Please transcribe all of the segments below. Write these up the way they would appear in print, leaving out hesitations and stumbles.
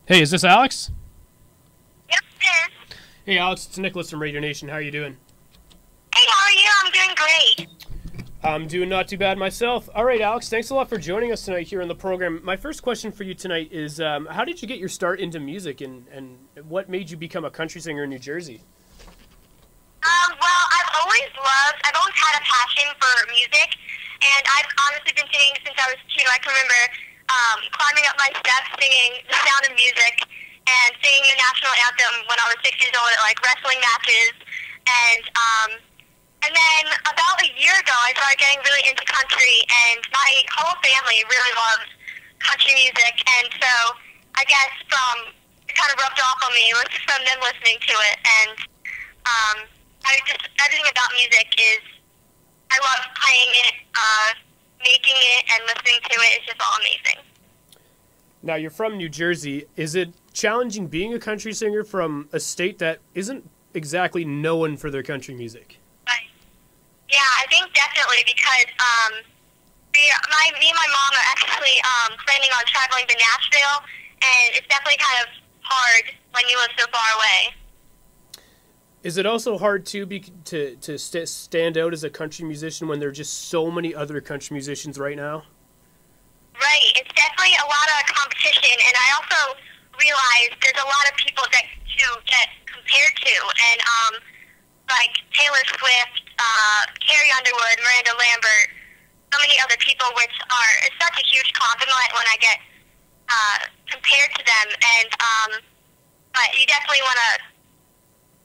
Hey, is this Alex? Yep, it is. Hey, Alex, it's Nicholas from Radio Nation. How are you doing? Hey, how are you? I'm doing great. I'm doing not too bad myself. All right, Alex, thanks a lot for joining us tonight here on the program. My first question for you tonight is, how did you get your start into music, and what made you become a country singer in New Jersey? Well, I've always had a passion for music, and I've honestly been singing since I was two. I can remember climbing up my steps, singing The Sound of Music, and singing the national anthem when I was 6 years old at like wrestling matches. And then about a year ago, I started getting really into country, and my whole family really loves country music, and so I guess it kind of rubbed off on me from them listening to it, and everything about music is, I love playing it, making it, and listening to it. It's just all amazing. Now, you're from New Jersey. Is it challenging being a country singer from a state that isn't exactly known for their country music? But, yeah, I think definitely because me and my mom are actually planning on traveling to Nashville, and it's definitely kind of hard when you live so far away. Is it also hard too to stand out as a country musician when there are just so many other country musicians right now? Right, it's definitely a lot of competition, and I also realize there's a lot of people that to get compared to, and like Taylor Swift, Carrie Underwood, Miranda Lambert, so many other people, which it's such a huge compliment when I get compared to them, and but you definitely want to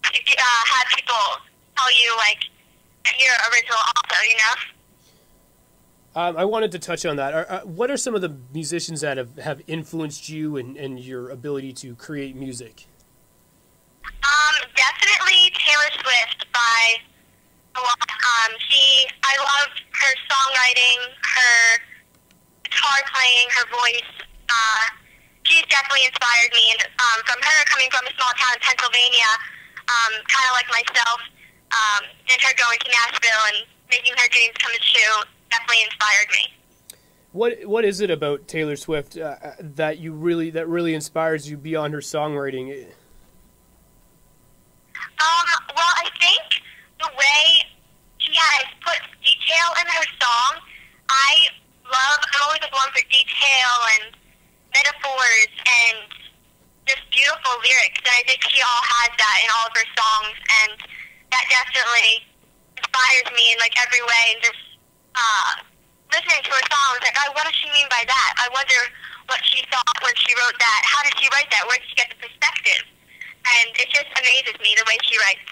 have people tell you like that you're original also, you know? I wanted to touch on that. What are some of the musicians that have influenced you and your ability to create music? Definitely Taylor Swift by a lot. I love her songwriting, her guitar playing, her voice. She's definitely inspired me, and from her coming from a small town in Pennsylvania, kind of like myself, and her going to Nashville and making her dreams come true definitely inspired me. What is it about Taylor Swift that really inspires you beyond her songwriting? Well, I think the way she has put detail in her song, I'm always a one for detail and metaphors and just beautiful lyrics, and I think she all has that in all of her songs, and that definitely inspires me in like every way, and just listening to her songs, like, what does she mean by that? I wonder what she thought when she wrote that. How did she write that? Where did she get the perspective? And it just amazes me the way she writes.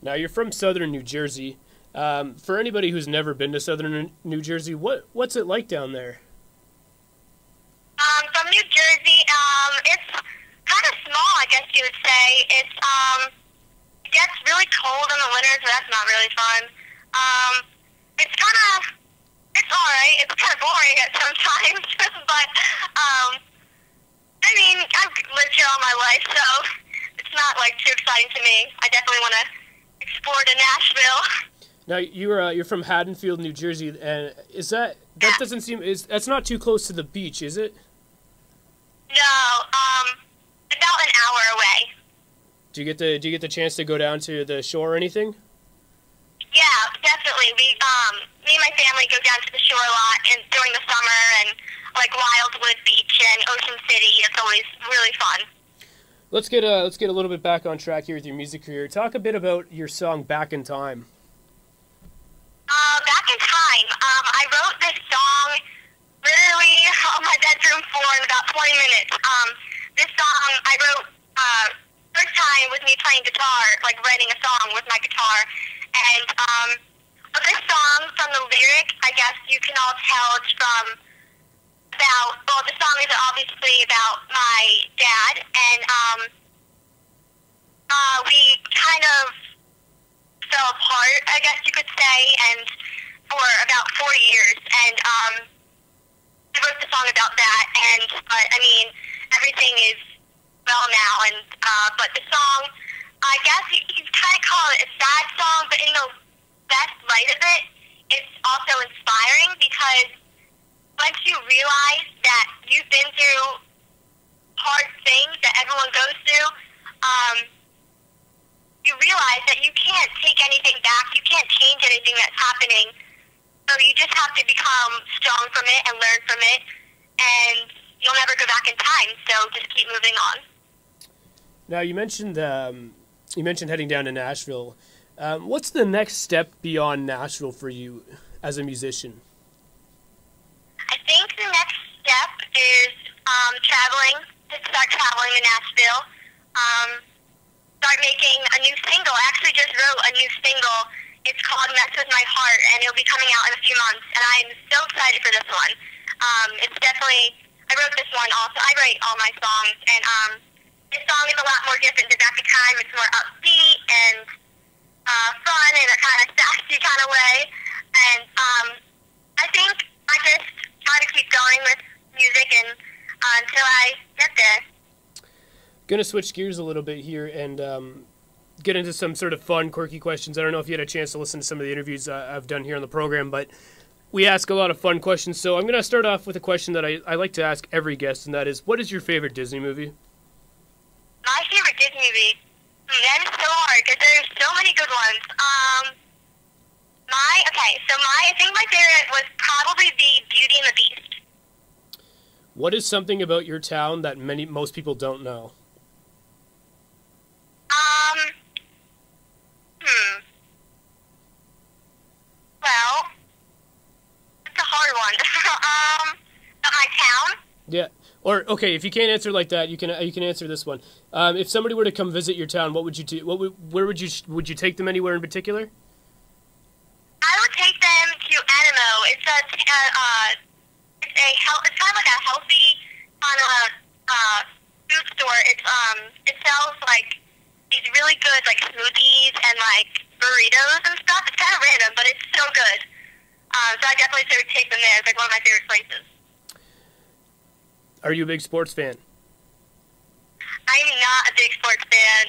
Now, you're from southern New Jersey. For anybody who's never been to southern New Jersey, what's it like down there? From New Jersey, it's kind of small, I guess you would say. It gets really cold in the winter, so that's not really fun. It's alright. It's kind of boring at sometimes, but, I mean, I've lived here all my life, so it's not, like, too exciting to me. I definitely want to explore to Nashville. Now, you're from Haddonfield, New Jersey, and that doesn't seem, that's not too close to the beach, is it? No, about an hour away. Do you get the chance to go down to the shore or anything? Yeah, definitely. Me and my family go down to the shore a lot and during the summer, and like Wildwood Beach and Ocean City. It's always really fun. Let's get a little bit back on track here with your music career. Talk a bit about your song "Back in Time." Back in Time. I wrote this song literally on my bedroom floor in about 20 minutes. This song I wrote first time with me playing guitar, like writing a song with my guitar. And of this song, from the lyric, I guess you can all tell it's the song is obviously about my dad, and we kind of fell apart, I guess you could say, and for about 4 years, and I wrote the song about that, but I mean, everything is well now, and but the song, I guess you kind of call it a sad song, but in the best light of it, it's also inspiring because once you realize that you've been through hard thing that everyone goes through, you realize that you can't take anything back. You can't change anything that's happening. So you just have to become strong from it and learn from it, and you'll never go back in time. So just keep moving on. Now, you mentioned heading down to Nashville. What's the next step beyond Nashville for you as a musician? I think the next step is traveling. To start traveling to Nashville. Start making a new single. I actually just wrote a new single. It's called Mess With My Heart, and it'll be coming out in a few months, and I'm so excited for this one. It's definitely, I wrote this one also. I write all my songs, and this song is a lot more different than Back in Time. It's more upbeat and fun in a kind of sassy kind of way, and I think I just try to keep going with music and until I get there. Going to switch gears a little bit here and get into some sort of fun, quirky questions. I don't know if you had a chance to listen to some of the interviews I've done here on the program, but we ask a lot of fun questions. So I'm going to start off with a question that I like to ask every guest, and that is, what is your favorite Disney movie? My favorite Disney movie? That is so hard because there's so many good ones. I think my favorite would probably be Beauty and the Beast. What is something about your town that most people don't know? Well, it's a hard one. About my town? Yeah. Or okay, if you can't answer like that, you can answer this one. If somebody were to come visit your town, what would you do? Where would you take them anywhere in particular? I would take them to Animo. It's kind of like a healthy kind of food store. It sells like these really good like smoothies and like burritos and stuff. It's kind of random, but it's so good. So I definitely would take them there. It's like one of my favorite places. Are you a big sports fan? I'm not a big sports fan.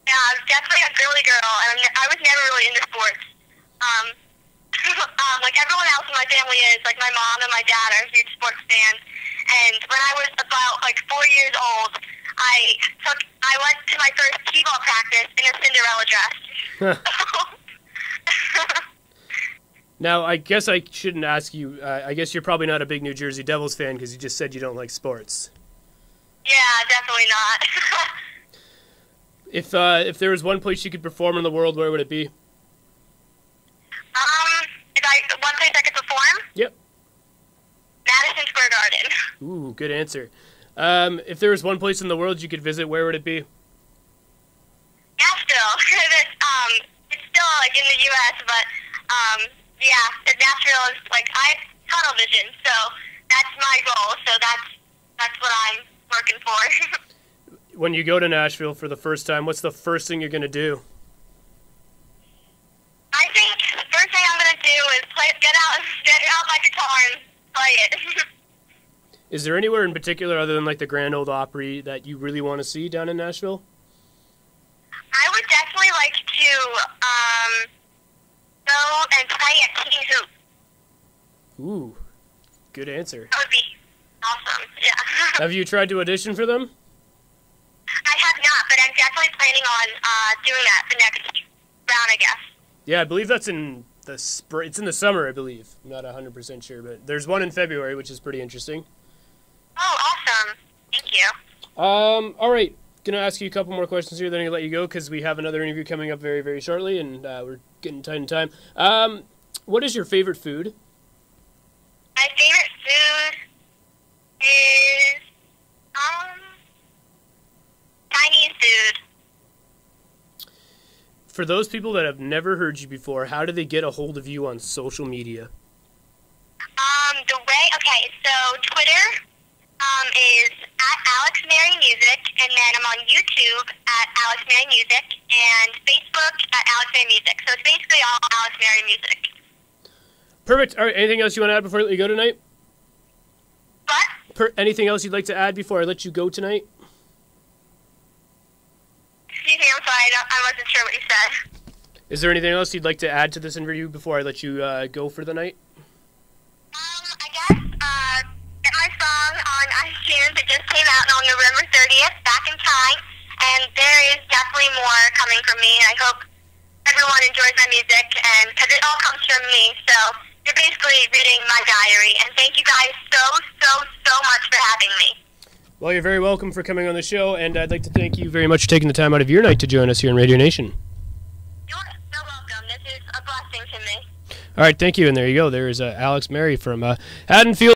Yeah, I'm definitely a girly girl, and I was never really into sports. Like everyone else in my family is, like my mom and my dad are huge sports fans. And when I was about like 4 years old, I went to my first t-ball practice in a Cinderella dress. Now, I guess I shouldn't ask you. I guess you're probably not a big New Jersey Devils fan because you just said you don't like sports. Yeah, definitely not. If there was one place you could perform in the world, where would it be? One place I could perform? Yep. Madison Square Garden. Ooh, good answer. If there was one place in the world you could visit, where would it be? Nashville. It's still like in the U.S., but yeah, Nashville is like I have tunnel vision, so that's my goal. So that's what I'm working for. When you go to Nashville for the first time, what's the first thing you're going to do? I think the first thing I'm going to do is get out my guitar and play it. Is there anywhere in particular other than like the Grand Ole Opry that you really want to see down in Nashville? I would definitely like to go and play at King Hoop. Ooh, good answer. That would be awesome, yeah. Have you tried to audition for them? I have not, but I'm definitely planning on doing that the next round, I guess. Yeah, I believe that's in the spring. It's in the summer, I believe. I'm not 100% sure, but there's one in February, which is pretty interesting. Oh, awesome. Thank you. All right. Going to ask you a couple more questions here, then I'm going to let you go because we have another interview coming up very, very shortly, and we're getting tight in time. What is your favorite food? My favorite food is Chinese food. For those people that have never heard you before, how do they get a hold of you on social media? So Twitter is at Alex Mary Music, and then I'm on YouTube at Alex Mary Music, and Facebook at Alex Mary Music. So it's basically all Alex Mary Music. Perfect. All right. Anything else you want to add before I let you go tonight? What? Anything else you'd like to add before I let you go tonight? Excuse me, I'm sorry. I wasn't sure what you said. Is there anything else you'd like to add to this interview before I let you go for the night? I guess get my song on iTunes albums that just came out on November 30th, Back in Time, and there is definitely more coming from me. I hope everyone enjoys my music, and because it all comes from me, so you're basically reading my diary. And thank you guys so much for having me. Well, you're very welcome for coming on the show, and I'd like to thank you very much for taking the time out of your night to join us here on Radio Nation. You're so welcome. This is a blessing to me. All right, thank you, and there you go. There is Alex Mary from Haddonfield.